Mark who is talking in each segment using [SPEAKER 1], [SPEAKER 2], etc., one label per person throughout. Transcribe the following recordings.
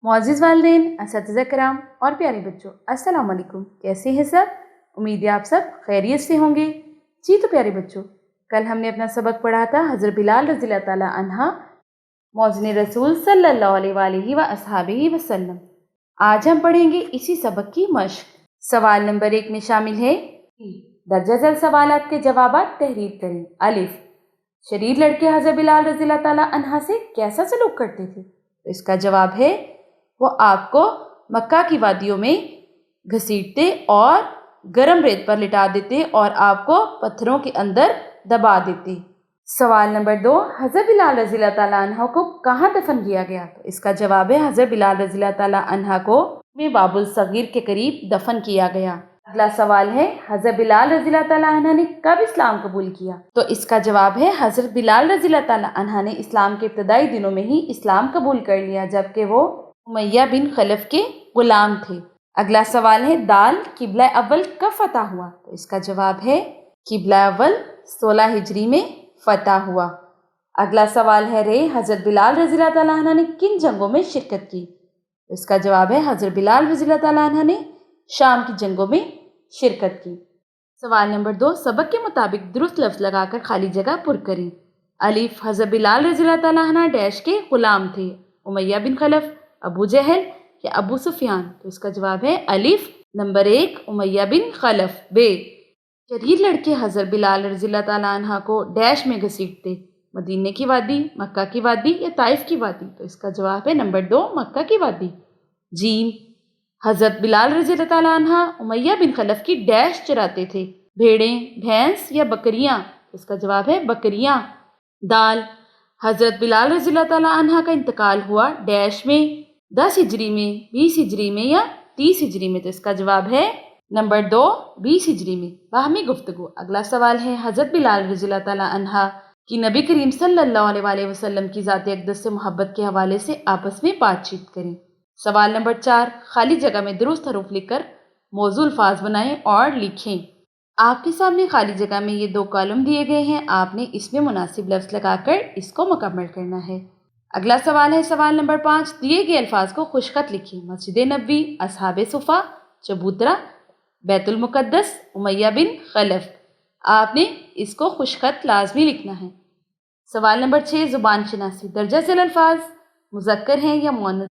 [SPEAKER 1] मुअज़्ज़िज़ वालिदैन, असतिज़ा किराम और प्यारे बच्चों, अस्सलाम वालेकुम। कैसे हैं सब? उम्मीद है आप सब खैरियत से होंगे। जी तो प्यारे बच्चों, कल हमने अपना सबक पढ़ा था हज़रत बिलाल रज़ी अल्लाह ताला अन्हा मौज़िन रसूल सल्लल्लाहु अलैहि व अस्हाबिही वसल्लम। आज हम पढ़ेंगे इसी सबक की मश्क। सवाल नंबर 1 में शामिल है दर्जा झेल सवालात के जवाबात तहरीर करें। अलिफ, शरीर लड़के हज़रत बिलाल रज़ी अल्लाह ताला अन्हा से कैसा सलूक करते थे? तो इसका जवाब है वो आपको मक्का की वादियों में घसीटते और गर्म रेत पर लिटा देते और आपको पत्थरों के अंदर दबा देते। सवाल नंबर 2, हज़रत बिलाल रज़ी अल्लाह ताला अन्हा को कहाँ दफन किया गया? तो इसका जवाब है हज़रत बिलाल रज़ी अल्लाह ताला अन्हा को में बाबुल सगीर के करीब दफन किया गया। अगला सवाल है हज़रत बिलाल रज़ी अल्लाह ताला अन्हा ने कब इस्लाम कबूल किया? तो इसका जवाब है हज़रत बिलाल रज़ी अल्लाह ताला अन्हा ने इस्लाम के इब्तदाई दिनों में ही इस्लाम कबूल कर लिया, जबकि वो उमैया बिन खलफ के गुलाम थे। अगला सवाल है दाल किबला अव्वल कब फतह हुआ? तो इसका जवाब है किबला अव्वल 16 हिजरी में फतह हुआ। अगला सवाल है रे हज़रत बिलाल रज़ी अल्लाह ताला अन्हा ने किन जंगों में शिरकत की? तो इसका जवाब है हज़रत बिलाल रज़ी अल्लाह ताला अन्हा ने शाम की जंगों में शिरकत की। सवाल नंबर 2, सबक के मुताबिक दुरुस्त लफ्ज़ लगाकर खाली जगह पुर करें। अलिफ, हज़रत बिलाल रज़ी अल्लाह ताला अन्हा डैश के गुलाम थे, उमैया बिन खलफ, अबू जहल या अबू सुफियान? तो इसका जवाब है अलिफ नंबर 1 उमैया बिन खलफ। बे, शरीर लड़के हज़रत बिलाल रज़ी अल्लाह ताला अन्हा को डैश में घसीटते, मदीने की वादी, मक्का की वादी या ताइफ की वादी? तो इसका जवाब है नंबर 2 मक्का की वादी। जीम, हज़रत बिलाल रज़ी अल्लाह ताला अन्हा उमैया बिन खलफ की डैश चराते थे, भेड़ें, भैंस या बकरियां? इसका जवाब है बकरियां। दाल, हज़रत बिलाल रज़ी अल्लाह ताला अन्हा का इंतकाल हुआ डैश में, 10 हिजरी में, 20 हिजरी में या 30 हिजरी में? तो इसका जवाब है नंबर 2 20 हिजरी में। बाहमी गुफ्तगू। अगला सवाल है हज़रत बिलाल रज़ी अल्लाह ताला अन्हा की नबी करीम सल्लल्लाहु अलैहि वसल्लम की ज़ात अक़दस से मोहब्बत के हवाले से आपस में बातचीत करें। सवाल नंबर 4, खाली जगह में दुरुस्त हरूफ लिखकर मौजूल अल्फाज बनाएं और लिखें। आपके सामने खाली जगह में ये 2 कॉलम दिए गए हैं, आपने इसमें मुनासिब लफ्ज़ लगाकर इसको मुकम्मल करना है। अगला सवाल है सवाल नंबर 5, दिए गए अल्फाज को खुशखत लिखिए। मस्जिद नबवी, असहाबे सुफ़ा, चबूतरा, बैतुल मुक़द्दस, उमैया बिन खलफ। आपने इसको खुशखत लाजमी लिखना है। सवाल नंबर 6, ज़ुबान शनासी, दर्जा झेल अल्फाज मुज़क्कर हैं या मुअन्नस?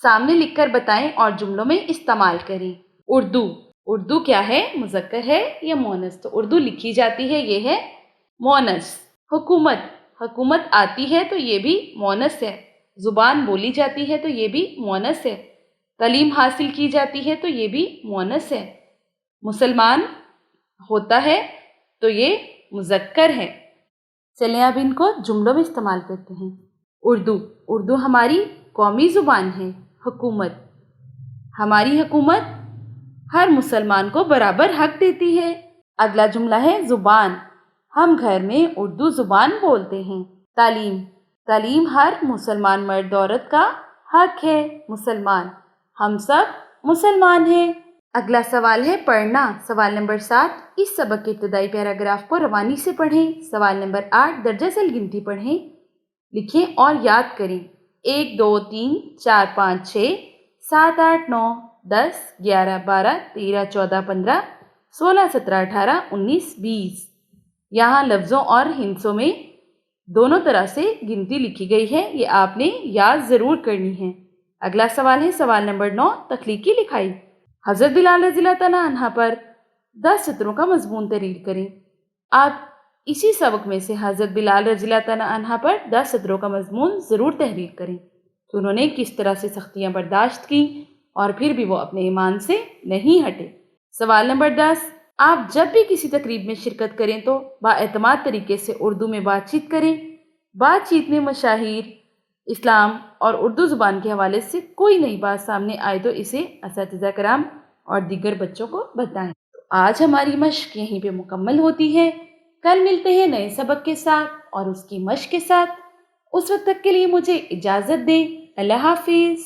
[SPEAKER 1] सामने लिखकर बताएं और जुमलों में इस्तेमाल करें। उर्दू, उर्दू क्या है, मुज़क्कर है या मुअन्नस? तो उर्दू लिखी जाती है, ये है मुअन्नस। हुकूमत, हुकूमत आती है तो ये भी मुअन्नस है। ज़ुबान बोली जाती है तो ये भी मुअन्नस है। तालीम हासिल की जाती है तो ये भी मुअन्नस है। मुसलमान होता है तो ये मुज़क्कर है। चलें अब इनको जुमलों में इस्तेमाल करते हैं। उर्दू, उर्दू हमारी कौमी ज़ुबान है। हुकूमत, हमारी हुकूमत हर मुसलमान को बराबर हक देती है। अगला जुमला है ज़ुबान, हम घर में उर्दू ज़ुबान बोलते हैं। तालीम, तालीम हर मुसलमान मर्द औरत का हक है। मुसलमान, हम सब मुसलमान हैं। अगला सवाल है पढ़ना। सवाल नंबर 7, इस सबक के इब्तदाई पैराग्राफ को रवानी से पढ़ें। सवाल नंबर 8, दर्जा झेल गिनती पढ़ें, लिखें और याद करें। 1 2 3 4 5 6 7 8 9 10 11 12 13 14 15 16 17 18 19 20। यहाँ लफ्ज़ों और हिंसों में दोनों तरह से गिनती लिखी गई है, ये आपने याद ज़रूर करनी है। अगला सवाल है सवाल नंबर 9, तख्लीकी लिखाई। हज़रत बिलाल रज़ी अल्लाह ताला अन्हा पर 10 सत्रों का मज़मून तहरीर करें। आप इसी सबक में से हज़रत बिलाल रज़ी अल्लाह ताला अन्हा पर 10 सत्रों का मज़मून ज़रूर तहरीर करें कि उन्होंने किस तरह से सख्तियाँ बर्दाश्त की और फिर भी वो अपने ईमान से नहीं हटे। सवाल नंबर 10, आप जब भी किसी तकरीब में शिरकत करें तो बाएतमाद तरीके से उर्दू में बातचीत करें। बातचीत में मशाहिर, इस्लाम और उर्दू ज़ुबान के हवाले से कोई नई बात सामने आए तो इसे असतिज़ा कराम और दीगर बच्चों को बताएं। तो आज हमारी मश्क यहीं पे मुकम्मल होती है। कल मिलते हैं नए सबक के साथ और उसकी मश्क के साथ। उस वक्त तक के लिए मुझे इजाज़त दें। अल्लाह हाफिज़।